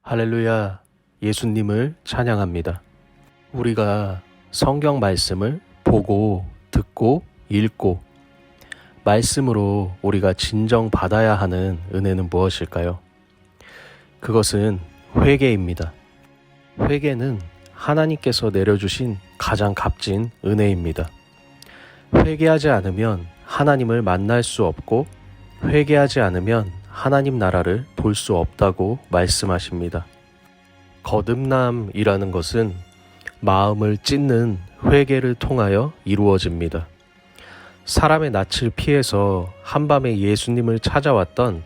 할렐루야, 예수님을 찬양합니다. 우리가 성경 말씀을 보고, 듣고, 읽고, 말씀으로 우리가 진정 받아야 하는 은혜는 무엇일까요? 그것은 회개입니다. 회개는 하나님께서 내려주신 가장 값진 은혜입니다. 회개하지 않으면 하나님을 만날 수 없고, 회개하지 않으면 하나님 나라를 볼 수 없다고 말씀하십니다. 거듭남이라는 것은 마음을 찢는 회개를 통하여 이루어집니다. 사람의 낯을 피해서 한밤에 예수님을 찾아왔던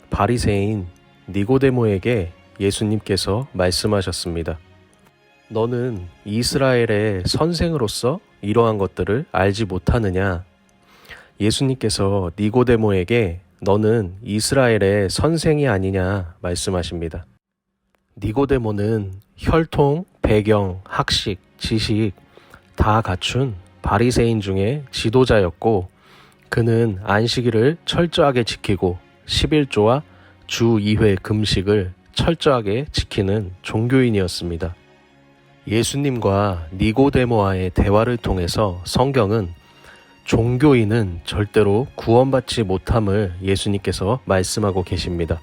바리새인 니고데모에게 예수님께서 말씀하셨습니다. 너는 이스라엘의 선생으로서 이러한 것들을 알지 못하느냐? 예수님께서 니고데모에게 너는 이스라엘의 선생이 아니냐 말씀하십니다. 니고데모는 혈통, 배경, 학식, 지식 다 갖춘 바리새인 중에 지도자였고 그는 안식일을 철저하게 지키고 11조와 주 2회 금식을 철저하게 지키는 종교인이었습니다. 예수님과 니고데모와의 대화를 통해서 성경은 종교인은 절대로 구원받지 못함을 예수님께서 말씀하고 계십니다.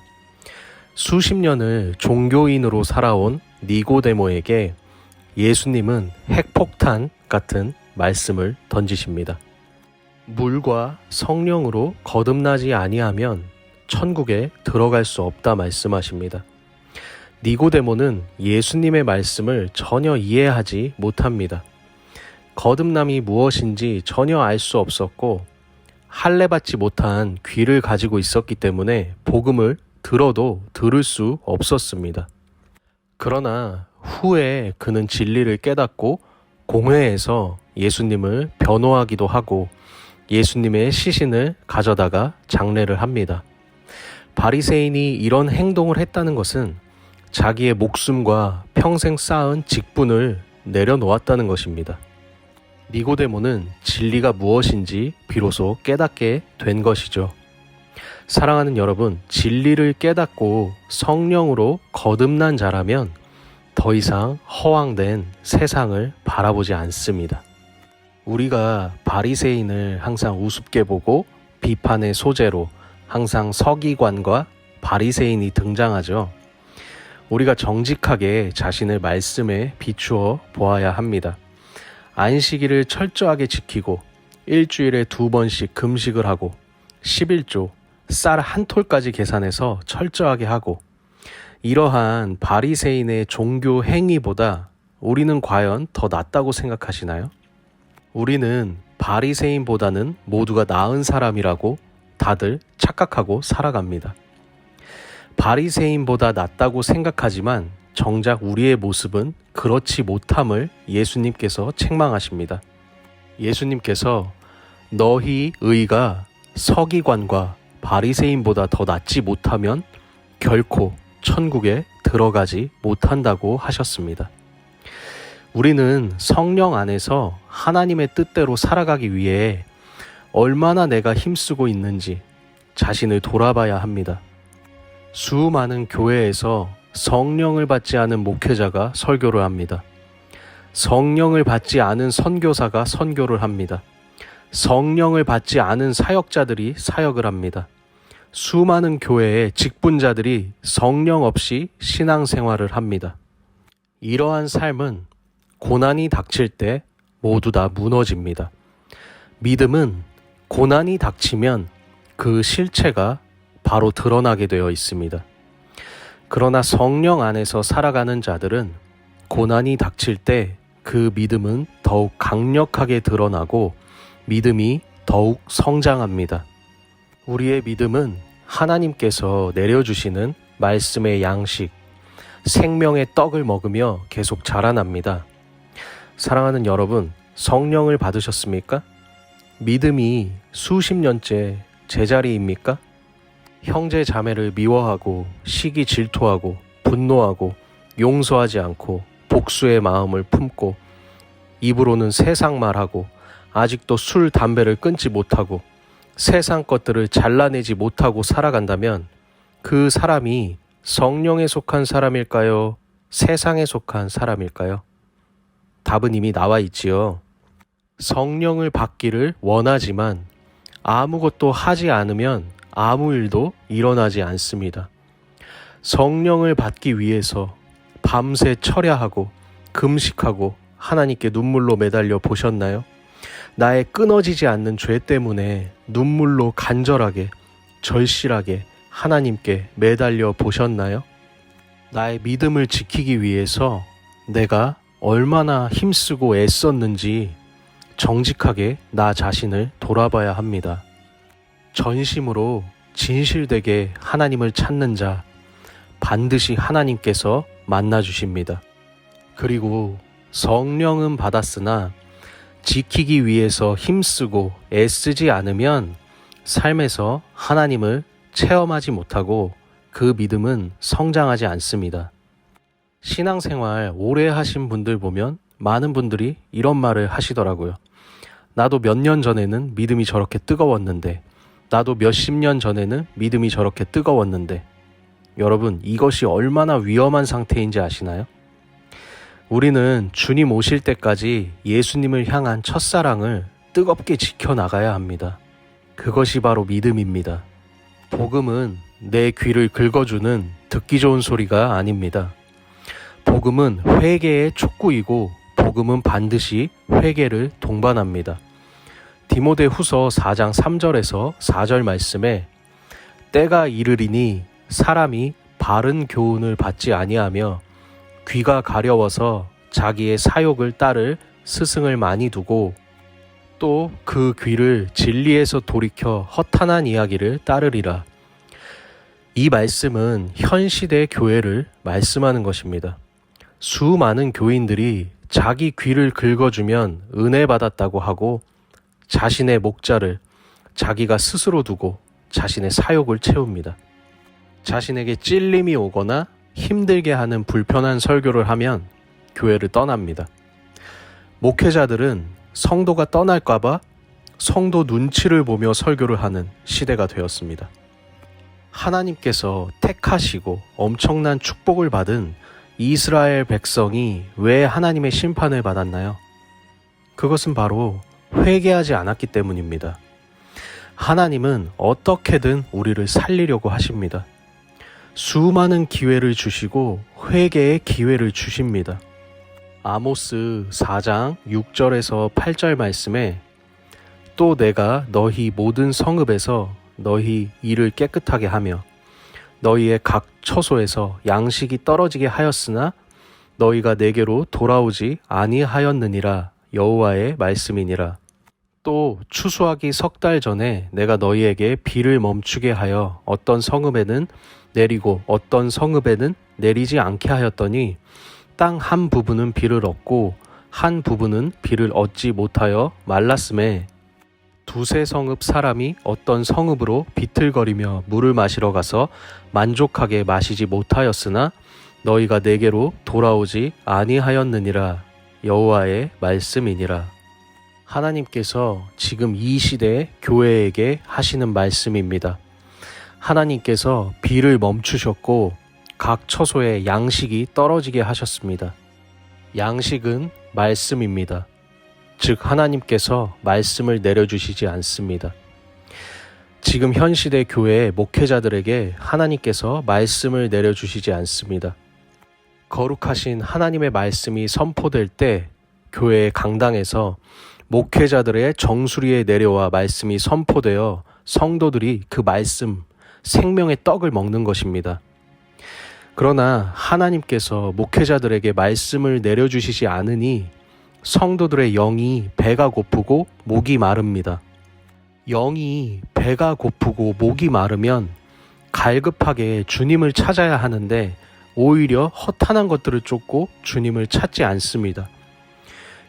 수십 년을 종교인으로 살아온 니고데모에게 예수님은 핵폭탄 같은 말씀을 던지십니다. 물과 성령으로 거듭나지 아니하면 천국에 들어갈 수 없다 말씀하십니다. 니고데모는 예수님의 말씀을 전혀 이해하지 못합니다. 거듭남이 무엇인지 전혀 알 수 없었고 할례받지 못한 귀를 가지고 있었기 때문에 복음을 들어도 들을 수 없었습니다. 그러나 후에 그는 진리를 깨닫고 공회에서 예수님을 변호하기도 하고 예수님의 시신을 가져다가 장례를 합니다. 바리새인이 이런 행동을 했다는 것은 자기의 목숨과 평생 쌓은 직분을 내려놓았다는 것입니다. 니고데모는 진리가 무엇인지 비로소 깨닫게 된 것이죠. 사랑하는 여러분, 진리를 깨닫고 성령으로 거듭난 자라면 더 이상 허황된 세상을 바라보지 않습니다. 우리가 바리새인을 항상 우습게 보고 비판의 소재로 항상 서기관과 바리새인이 등장하죠. 우리가 정직하게 자신을 말씀에 비추어 보아야 합니다. 안식일을 철저하게 지키고 일주일에 2번씩 금식을 하고 11조, 쌀 한 톨까지 계산해서 철저하게 하고 이러한 바리새인의 종교 행위보다 우리는 과연 더 낫다고 생각하시나요? 우리는 바리새인보다는 모두가 나은 사람이라고 다들 착각하고 살아갑니다. 바리새인보다 낫다고 생각하지만 정작 우리의 모습은 그렇지 못함을 예수님께서 책망하십니다. 예수님께서 너희 의가 서기관과 바리새인보다 더 낫지 못하면 결코 천국에 들어가지 못한다고 하셨습니다. 우리는 성령 안에서 하나님의 뜻대로 살아가기 위해 얼마나 내가 힘쓰고 있는지 자신을 돌아봐야 합니다. 수많은 교회에서 성령을 받지 않은 목회자가 설교를 합니다. 성령을 받지 않은 선교사가 선교를 합니다. 성령을 받지 않은 사역자들이 사역을 합니다. 수많은 교회의 직분자들이 성령 없이 신앙생활을 합니다. 이러한 삶은 고난이 닥칠 때 모두 다 무너집니다. 믿음은 고난이 닥치면 그 실체가 바로 드러나게 되어 있습니다. 그러나 성령 안에서 살아가는 자들은 고난이 닥칠 때 그 믿음은 더욱 강력하게 드러나고 믿음이 더욱 성장합니다. 우리의 믿음은 하나님께서 내려주시는 말씀의 양식, 생명의 떡을 먹으며 계속 자라납니다. 사랑하는 여러분, 성령을 받으셨습니까? 믿음이 수십 년째 제자리입니까? 형제 자매를 미워하고 시기 질투하고 분노하고 용서하지 않고 복수의 마음을 품고 입으로는 세상 말하고 아직도 술, 담배를 끊지 못하고 세상 것들을 잘라내지 못하고 살아간다면 그 사람이 성령에 속한 사람일까요? 세상에 속한 사람일까요? 답은 이미 나와 있지요. 성령을 받기를 원하지만 아무것도 하지 않으면 아무 일도 일어나지 않습니다. 성령을 받기 위해서 밤새 철야하고 금식하고 하나님께 눈물로 매달려 보셨나요? 나의 끊어지지 않는 죄 때문에 눈물로 간절하게 절실하게 하나님께 매달려 보셨나요? 나의 믿음을 지키기 위해서 내가 얼마나 힘쓰고 애썼는지 정직하게 나 자신을 돌아봐야 합니다. 전심으로 진실되게 하나님을 찾는 자 반드시 하나님께서 만나주십니다. 그리고 성령은 받았으나 지키기 위해서 힘쓰고 애쓰지 않으면 삶에서 하나님을 체험하지 못하고 그 믿음은 성장하지 않습니다. 신앙생활 오래 하신 분들 보면 많은 분들이 이런 말을 하시더라고요. 나도 몇 년 전에는 믿음이 저렇게 뜨거웠는데, 나도 몇십 년 전에는 믿음이 저렇게 뜨거웠는데, 여러분, 이것이 얼마나 위험한 상태인지 아시나요? 우리는 주님 오실 때까지 예수님을 향한 첫사랑을 뜨겁게 지켜나가야 합니다. 그것이 바로 믿음입니다. 복음은 내 귀를 긁어주는 듣기 좋은 소리가 아닙니다. 복음은 회개의 촉구이고 복음은 반드시 회개를 동반합니다. 디모데후서 4장 3절에서 4절 말씀에 때가 이르리니 사람이 바른 교훈을 받지 아니하며 귀가 가려워서 자기의 사욕을 따를 스승을 많이 두고 또 그 귀를 진리에서 돌이켜 허탄한 이야기를 따르리라. 이 말씀은 현 시대 교회를 말씀하는 것입니다. 수많은 교인들이 자기 귀를 긁어주면 은혜 받았다고 하고 자신의 목자를 자기가 스스로 두고 자신의 사욕을 채웁니다. 자신에게 찔림이 오거나 힘들게 하는 불편한 설교를 하면 교회를 떠납니다. 목회자들은 성도가 떠날까봐 성도 눈치를 보며 설교를 하는 시대가 되었습니다. 하나님께서 택하시고 엄청난 축복을 받은 이스라엘 백성이 왜 하나님의 심판을 받았나요? 그것은 바로 회개하지 않았기 때문입니다. 하나님은 어떻게든 우리를 살리려고 하십니다. 수많은 기회를 주시고 회개의 기회를 주십니다. 아모스 4장 6절에서 8절 말씀에 또 내가 너희 모든 성읍에서 너희 일을 깨끗하게 하며 너희의 각 처소에서 양식이 떨어지게 하였으나 너희가 내게로 돌아오지 아니하였느니라. 여호와의 말씀이니라. 또 추수하기 석 달 전에 내가 너희에게 비를 멈추게 하여 어떤 성읍에는 내리고 어떤 성읍에는 내리지 않게 하였더니 땅 한 부분은 비를 얻고 한 부분은 비를 얻지 못하여 말랐음에 두세 성읍 사람이 어떤 성읍으로 비틀거리며 물을 마시러 가서 만족하게 마시지 못하였으나 너희가 내게로 돌아오지 아니하였느니라. 여호와의 말씀이니라. 하나님께서 지금 이 시대의 교회에게 하시는 말씀입니다. 하나님께서 비를 멈추셨고 각 처소에 양식이 떨어지게 하셨습니다. 양식은 말씀입니다. 즉 하나님께서 말씀을 내려주시지 않습니다. 지금 현 시대 교회의 목회자들에게 하나님께서 말씀을 내려주시지 않습니다. 거룩하신 하나님의 말씀이 선포될 때 교회의 강당에서 목회자들의 정수리에 내려와 말씀이 선포되어 성도들이 그 말씀, 생명의 떡을 먹는 것입니다. 그러나 하나님께서 목회자들에게 말씀을 내려주시지 않으니 성도들의 영이 배가 고프고 목이 마릅니다. 영이 배가 고프고 목이 마르면 갈급하게 주님을 찾아야 하는데 오히려 허탄한 것들을 쫓고 주님을 찾지 않습니다.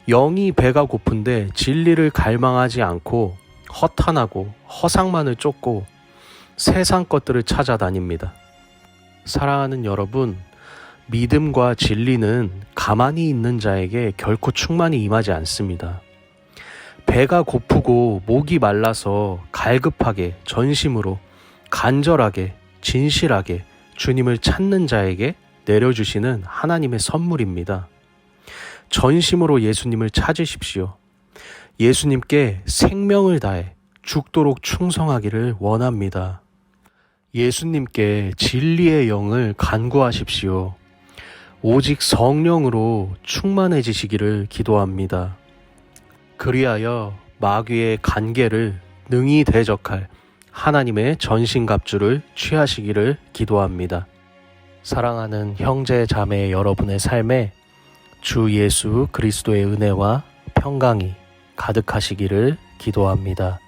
영이 배가 고픈데 진리를 갈망하지 않고 허탄하고 허상만을 쫓고 세상 것들을 찾아다닙니다. 사랑하는 여러분, 믿음과 진리는 가만히 있는 자에게 결코 충만히 임하지 않습니다. 배가 고프고 목이 말라서 갈급하게 전심으로 간절하게 진실하게 주님을 찾는 자에게 내려주시는 하나님의 선물입니다. 전심으로 예수님을 찾으십시오. 예수님께 생명을 다해 죽도록 충성하기를 원합니다. 예수님께 진리의 영을 간구하십시오. 오직 성령으로 충만해지시기를 기도합니다. 그리하여 마귀의 간계를 능히 대적할 하나님의 전신갑주를 취하시기를 기도합니다. 사랑하는 형제 자매 여러분의 삶에 주 예수 그리스도의 은혜와 평강이 가득하시기를 기도합니다.